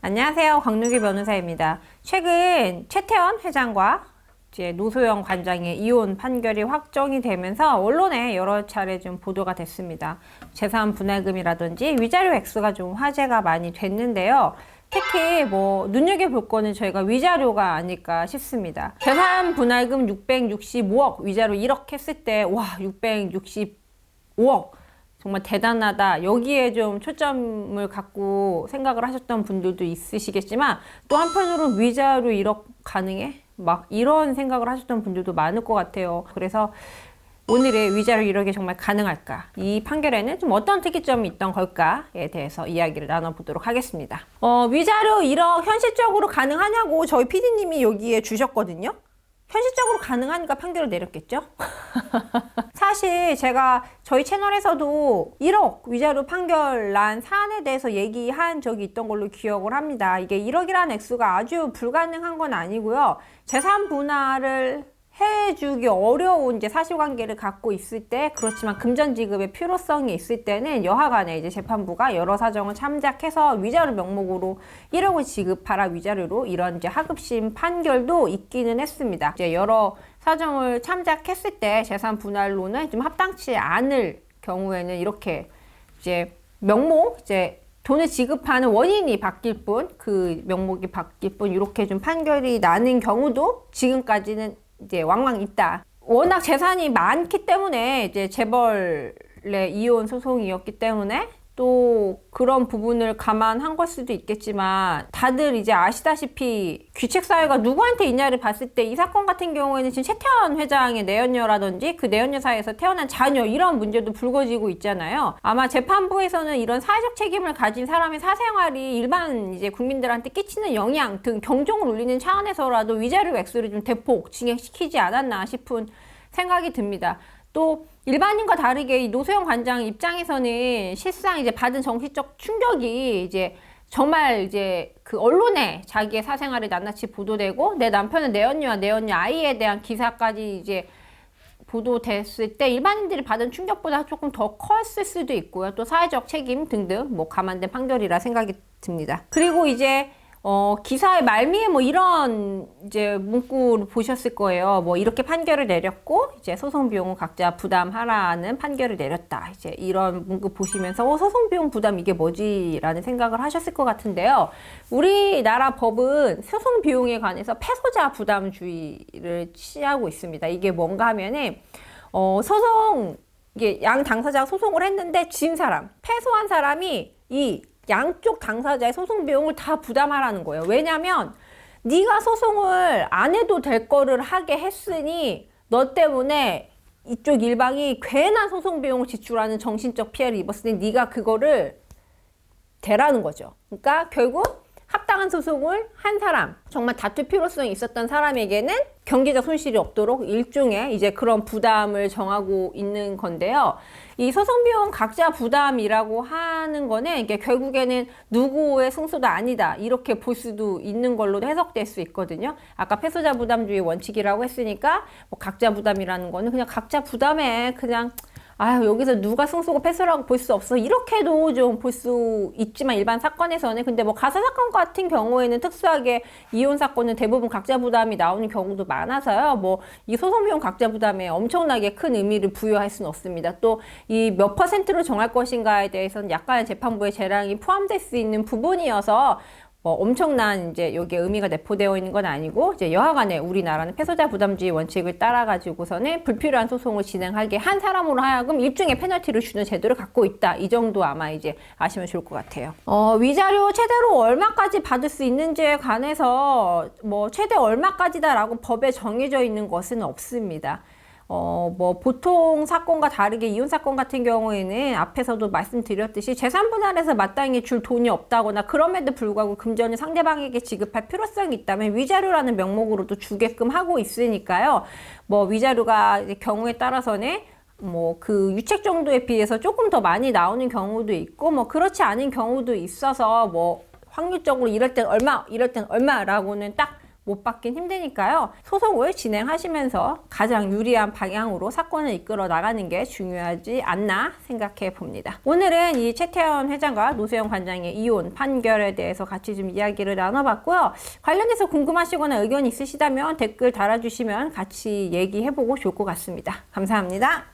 안녕하세요. 광누기 변호사입니다. 최근 최태원 회장과 이제 노소영 관장의 이혼 판결이 확정이 되면서 언론에 여러 차례 좀 보도가 됐습니다. 재산 분할금이라든지 위자료 액수가 좀 화제가 많이 됐는데요. 특히 눈여겨볼 거는 저희가 위자료가 아닐까 싶습니다. 재산 분할금 665억, 위자료 1억 했을 때, 와, 665억. 정말 대단하다. 여기에 좀 초점을 갖고 생각을 하셨던 분들도 있으시겠지만 또 한편으로는 위자료 1억 가능해? 막 이런 생각을 하셨던 분들도 많을 것 같아요. 그래서 오늘의 위자료 1억이 정말 가능할까? 이 판결에는 좀 어떤 특이점이 있던 걸까에 대해서 이야기를 나눠보도록 하겠습니다. 위자료 1억 현실적으로 가능하냐고 저희 PD님이 여기에 주셨거든요. 현실적으로 가능하니까 판결을 내렸겠죠? 사실 제가 저희 채널에서도 1억 위자료 판결 난 사안에 대해서 얘기한 적이 있던 걸로 기억을 합니다. 이게 1억이라는 액수가 아주 불가능한 건 아니고요. 재산 분할을 해주기 어려운 이제 사실관계를 갖고 있을 때, 그렇지만 금전 지급의 필요성이 있을 때는 여하간에 이제 재판부가 여러 사정을 참작해서 위자료 명목으로 1억을 지급하라 위자료로 이런 이제 하급심 판결도 있기는 했습니다. 이제 여러 사정을 참작했을 때 재산 분할로는 좀 합당치 않을 경우에는 이렇게 이제 명목 이제 돈을 지급하는 원인이 바뀔 뿐, 그 명목이 바뀔 뿐 이렇게 좀 판결이 나는 경우도 지금까지는 이제 왕왕 있다. 워낙 재산이 많기 때문에 이제 재벌의 이혼 소송이었기 때문에 또 그런 부분을 감안한 걸 수도 있겠지만, 다들 이제 아시다시피 귀책사유가 누구한테 있냐를 봤을 때 이 사건 같은 경우에는 지금 최태원 회장의 내연녀라든지 그 내연녀 사이에서 태어난 자녀 이런 문제도 불거지고 있잖아요. 아마 재판부에서는 이런 사회적 책임을 가진 사람의 사생활이 일반 이제 국민들한테 끼치는 영향 등 경종을 울리는 차원에서라도 위자료 액수를 좀 대폭 증액시키지 않았나 싶은 생각이 듭니다. 또 일반인과 다르게 이 노소영 관장 입장에서는 실상 이제 받은 정신적 충격이 이제 정말 이제 그 언론에 자기의 사생활이 낱낱이 보도되고 내 남편은 내연녀와 내연녀 아이에 대한 기사까지 이제 보도됐을 때 일반인들이 받은 충격보다 조금 더 컸을 수도 있고요. 또 사회적 책임 등등 감안된 판결이라 생각이 듭니다. 그리고 이제 기사의 말미에 이런 이제 문구를 보셨을 거예요. 이렇게 판결을 내렸고, 이제 소송 비용은 각자 부담하라는 판결을 내렸다. 이제 이런 문구 보시면서, 소송 비용 부담 이게 뭐지? 라는 생각을 하셨을 것 같은데요. 우리나라 법은 소송 비용에 관해서 패소자 부담주의를 취하고 있습니다. 이게 뭔가 하면은, 이게 양 당사자가 소송을 했는데 진 사람, 패소한 사람이 양쪽 당사자의 소송 비용을 다 부담하라는 거예요. 왜냐면 네가 소송을 안 해도 될 거를 하게 했으니 너 때문에 이쪽 일방이 괜한 소송 비용을 지출하는 정신적 피해를 입었으니 네가 그거를 대라는 거죠. 그러니까 결국 합당한 소송을 한 사람, 정말 다툴 필요성이 있었던 사람에게는 경제적 손실이 없도록 일종의 이제 그런 부담을 정하고 있는 건데요. 이 소송비용 각자 부담이라고 하는 거는 이게 결국에는 누구의 승소도 아니다 이렇게 볼 수도 있는 걸로도 해석될 수 있거든요. 아까 패소자 부담주의 원칙이라고 했으니까 각자 부담이라는 거는 그냥 각자 부담에 그냥 여기서 누가 승소고 패소라고 볼 수 없어 이렇게도 좀 볼 수 있지만, 일반 사건에서는 근데 가사 사건 같은 경우에는 특수하게 이혼 사건은 대부분 각자 부담이 나오는 경우도 많아서요. 이 소송 비용 각자 부담에 엄청나게 큰 의미를 부여할 수는 없습니다. 또 이 몇 퍼센트로 정할 것인가에 대해서는 약간의 재판부의 재량이 포함될 수 있는 부분이어서 엄청난 이제 여기에 의미가 내포되어 있는 건 아니고, 이제 여하간에 우리나라는 패소자 부담주의 원칙을 따라가지고서는 불필요한 소송을 진행하게 한 사람으로 하여금 일종의 페널티를 주는 제도를 갖고 있다. 이 정도 아마 이제 아시면 좋을 것 같아요. 위자료 최대로 얼마까지 받을 수 있는지에 관해서 최대 얼마까지다라고 법에 정해져 있는 것은 없습니다. 보통 사건과 다르게 이혼 사건 같은 경우에는 앞에서도 말씀드렸듯이 재산 분할에서 마땅히 줄 돈이 없다거나 그럼에도 불구하고 금전을 상대방에게 지급할 필요성이 있다면 위자료라는 명목으로도 주게끔 하고 있으니까요. 위자료가 이제 경우에 따라서는 그 유책 정도에 비해서 조금 더 많이 나오는 경우도 있고, 그렇지 않은 경우도 있어서 확률적으로 이럴 땐 얼마, 이럴 땐 얼마라고는 딱 못 받긴 힘드니까요. 소송을 진행하시면서 가장 유리한 방향으로 사건을 이끌어 나가는 게 중요하지 않나 생각해 봅니다. 오늘은 이 최태원 회장과 노소영 관장의 이혼 판결에 대해서 같이 좀 이야기를 나눠봤고요. 관련해서 궁금하시거나 의견 있으시다면 댓글 달아주시면 같이 얘기해보고 좋을 것 같습니다. 감사합니다.